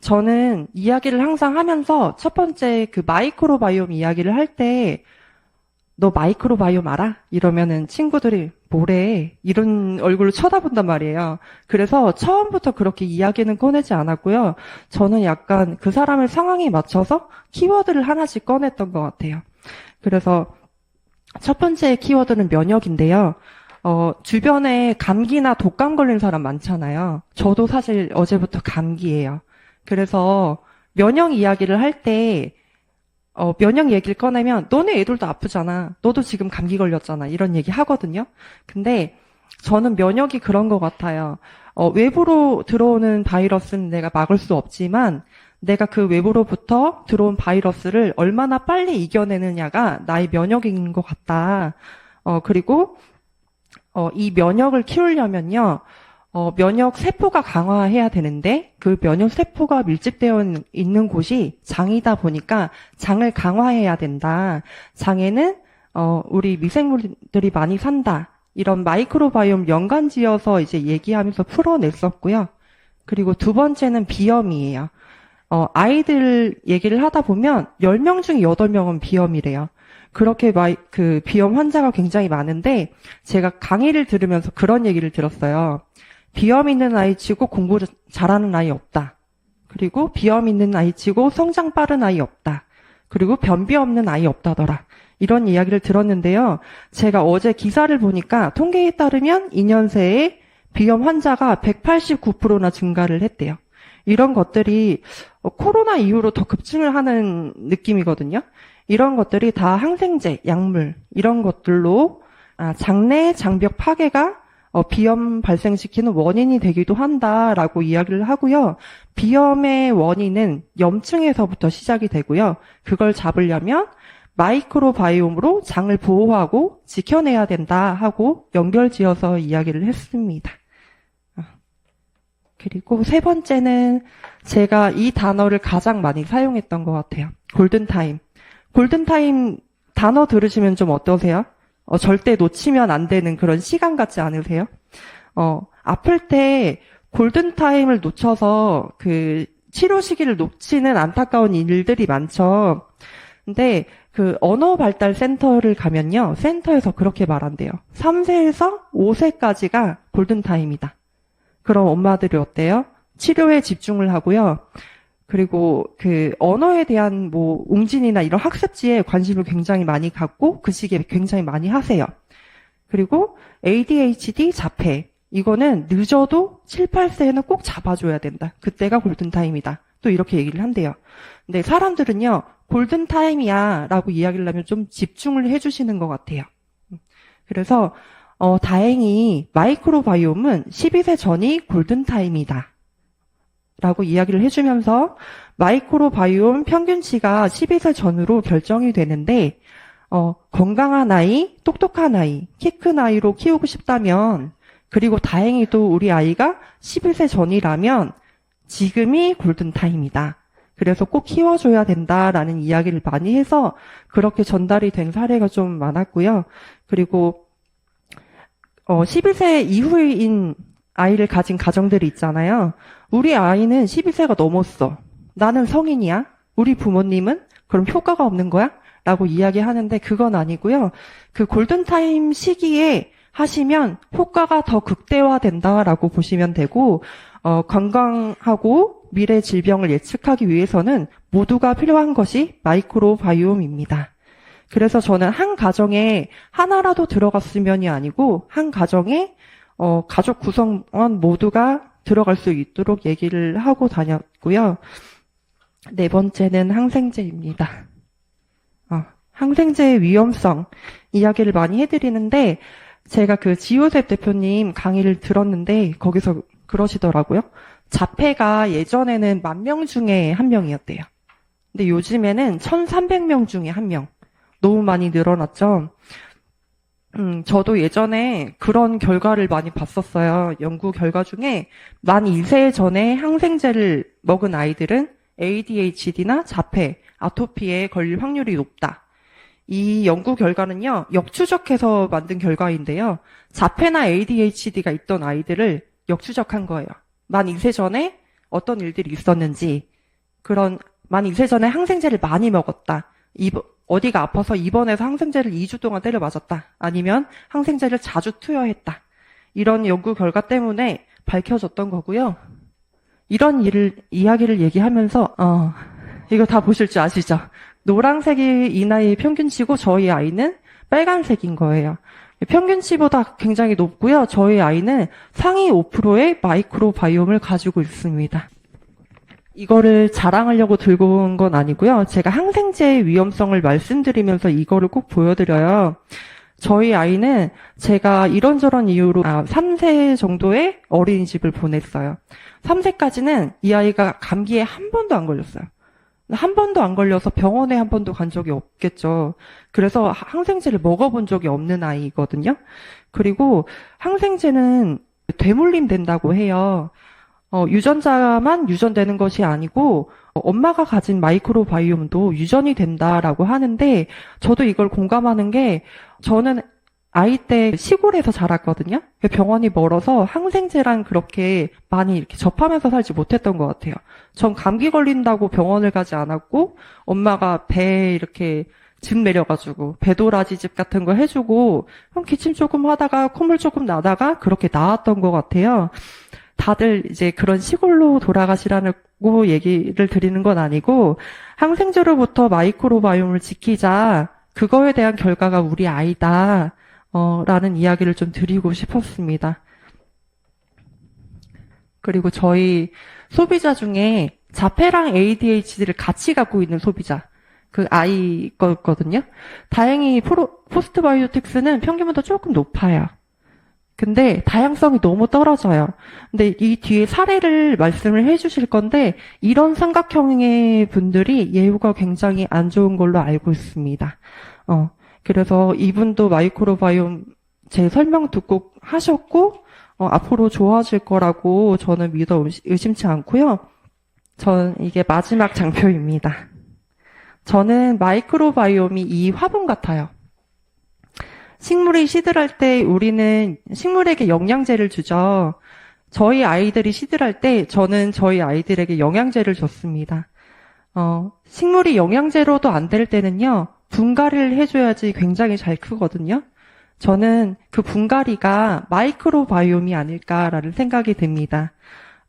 저는 이야기를 항상 하면서 첫 번째 그 마이크로바이옴 이야기를 할 때, 너 마이크로바이옴 알아? 이러면은 친구들이 뭐래? 이런 얼굴로 쳐다본단 말이에요. 그래서 처음부터 그렇게 이야기는 꺼내지 않았고요. 저는 약간 그 사람의 상황에 맞춰서 키워드를 하나씩 꺼냈던 것 같아요. 그래서 첫 번째 키워드는 면역인데요. 주변에 감기나 독감 걸린 사람 많잖아요. 저도 사실 어제부터 감기예요. 그래서 면역 이야기를 할 때, 면역 얘기를 꺼내면, 너네 애들도 아프잖아. 너도 지금 감기 걸렸잖아. 이런 얘기 하거든요. 근데 저는 면역이 그런 것 같아요. 외부로 들어오는 바이러스는 내가 막을 수 없지만, 내가 그 외부로부터 들어온 바이러스를 얼마나 빨리 이겨내느냐가 나의 면역인 것 같다. 그리고, 이 면역을 키우려면요, 면역 세포가 강화해야 되는데 그 면역 세포가 밀집되어 있는 곳이 장이다 보니까 장을 강화해야 된다. 장에는 우리 미생물들이 많이 산다. 이런 마이크로바이옴 연관지어서 이제 얘기하면서 풀어냈었고요. 그리고 두 번째는 비염이에요. 아이들 얘기를 하다 보면 10명 중에 8명은 비염이래요. 그렇게 그 비염 환자가 굉장히 많은데 제가 강의를 들으면서 그런 얘기를 들었어요. 비염 있는 아이 치고 공부 잘하는 아이 없다. 그리고 비염 있는 아이 치고 성장 빠른 아이 없다. 그리고 변비 없는 아이 없다더라. 이런 이야기를 들었는데요. 제가 어제 기사를 보니까 통계에 따르면 2년 새에 비염 환자가 189%나 증가를 했대요. 이런 것들이 코로나 이후로 더 급증을 하는 느낌이거든요. 이런 것들이 다 항생제, 약물 이런 것들로 장내 장벽 파괴가 비염 발생시키는 원인이 되기도 한다라고 이야기를 하고요. 비염의 원인은 염증에서부터 시작이 되고요. 그걸 잡으려면 마이크로바이옴으로 장을 보호하고 지켜내야 된다 하고 연결지어서 이야기를 했습니다. 그리고 세 번째는 제가 이 단어를 가장 많이 사용했던 것 같아요. 골든타임. 골든타임 단어 들으시면 좀 어떠세요? 절대 놓치면 안 되는 그런 시간 같지 않으세요? 아플 때 골든타임을 놓쳐서 그 치료 시기를 놓치는 안타까운 일들이 많죠. 근데 그 언어 발달 센터를 가면요. 센터에서 그렇게 말한대요. 3세에서 5세까지가 골든타임이다. 그럼 엄마들이 어때요? 치료에 집중을 하고요. 그리고 그 언어에 대한 뭐 웅진이나 이런 학습지에 관심을 굉장히 많이 갖고 그 시기에 굉장히 많이 하세요. 그리고 ADHD 자폐. 이거는 늦어도 7, 8세에는 꼭 잡아줘야 된다. 그때가 골든타임이다. 또 이렇게 얘기를 한대요. 근데 사람들은요. 골든타임이야 라고 이야기를 하면 좀 집중을 해주시는 것 같아요. 그래서 다행히 마이크로바이옴은 12세 전이 골든타임이다. 라고 이야기를 해주면서 마이크로바이옴 평균치가 12세 전후로 결정이 되는데 건강한 아이, 똑똑한 아이, 키 큰 아이로 키우고 싶다면 그리고 다행히도 우리 아이가 11세 전이라면 지금이 골든타임이다. 그래서 꼭 키워줘야 된다라는 이야기를 많이 해서 그렇게 전달이 된 사례가 좀 많았고요. 그리고 11세 이후인 아이를 가진 가정들이 있잖아요. 우리 아이는 12세가 넘었어. 나는 성인이야. 우리 부모님은? 그럼 효과가 없는 거야? 라고 이야기하는데 그건 아니고요. 그 골든타임 시기에 하시면 효과가 더 극대화된다라고 보시면 되고 건강하고 미래 질병을 예측하기 위해서는 모두가 필요한 것이 마이크로바이옴입니다. 그래서 저는 한 가정에 하나라도 들어갔으면이 아니고 한 가정에 가족 구성원 모두가 들어갈 수 있도록 얘기를 하고 다녔고요. 네 번째는 항생제입니다. 항생제의 위험성 이야기를 많이 해드리는데 제가 그 지호셉 대표님 강의를 들었는데 거기서 그러시더라고요. 자폐가 예전에는 10,000명 중에 1명이었대요. 근데 요즘에는 1,300명 중에 1명. 너무 많이 늘어났죠. 저도 예전에 그런 결과를 많이 봤었어요. 연구 결과 중에 만 2세 전에 항생제를 먹은 아이들은 ADHD나 자폐, 아토피에 걸릴 확률이 높다. 이 연구 결과는요, 역추적해서 만든 결과인데요. 자폐나 ADHD가 있던 아이들을 역추적한 거예요. 만 2세 전에 어떤 일들이 있었는지, 만약 이틀 전에 항생제를 많이 먹었다. 어디가 아파서 입원해서 항생제를 2주 동안 때려 맞았다. 아니면 항생제를 자주 투여했다. 이런 연구 결과 때문에 밝혀졌던 거고요. 이런 이야기를 얘기하면서, 이거 다 보실 줄 아시죠? 노란색이 이 나이의 평균치고 저희 아이는 빨간색인 거예요. 평균치보다 굉장히 높고요. 저희 아이는 상위 5%의 마이크로바이옴을 가지고 있습니다. 이거를 자랑하려고 들고 온 건 아니고요. 제가 항생제의 위험성을 말씀드리면서 이거를 꼭 보여드려요. 저희 아이는 제가 이런저런 이유로 3세 정도의 어린이집을 보냈어요. 3세까지는 이 아이가 감기에 한 번도 안 걸렸어요. 한 번도 안 걸려서 병원에 한 번도 간 적이 없겠죠. 그래서 항생제를 먹어본 적이 없는 아이거든요. 그리고 항생제는 되물림 된다고 해요. 유전자만 유전되는 것이 아니고 엄마가 가진 마이크로바이옴도 유전이 된다라고 하는데 저도 이걸 공감하는 게 저는 아이 때 시골에서 자랐거든요. 병원이 멀어서 항생제랑 그렇게 많이 이렇게 접하면서 살지 못했던 것 같아요. 전 감기 걸린다고 병원을 가지 않았고 엄마가 배에 이렇게 즙 내려가지고 배도라지즙 같은 거 해주고 기침 조금 하다가 콧물 조금 나다가 그렇게 나았던 것 같아요. 다들 이제 그런 시골로 돌아가시라고 얘기를 드리는 건 아니고 항생제로부터 마이크로바이옴을 지키자. 그거에 대한 결과가 우리 아이다. 라는 이야기를 좀 드리고 싶었습니다. 그리고 저희 소비자 중에 자폐랑 ADHD를 같이 갖고 있는 소비자, 그 아이 거거든요. 다행히 포스트바이오틱스는 평균보다 조금 높아요. 근데 다양성이 너무 떨어져요. 근데 이 뒤에 사례를 말씀을 해주실 건데 이런 삼각형의 분들이 예후가 굉장히 안 좋은 걸로 알고 있습니다. 그래서 이분도 마이크로바이옴 제 설명 듣고 하셨고 앞으로 좋아질 거라고 저는 믿어 의심치 않고요. 전 이게 마지막 장표입니다. 저는 마이크로바이옴이 이 화분 같아요. 식물이 시들할 때 우리는 식물에게 영양제를 주죠. 저희 아이들이 시들할 때 저는 저희 아이들에게 영양제를 줬습니다. 식물이 영양제로도 안 될 때는요. 분갈이를 해줘야지 굉장히 잘 크거든요. 저는 그 분갈이가 마이크로바이옴이 아닐까라는 생각이 듭니다.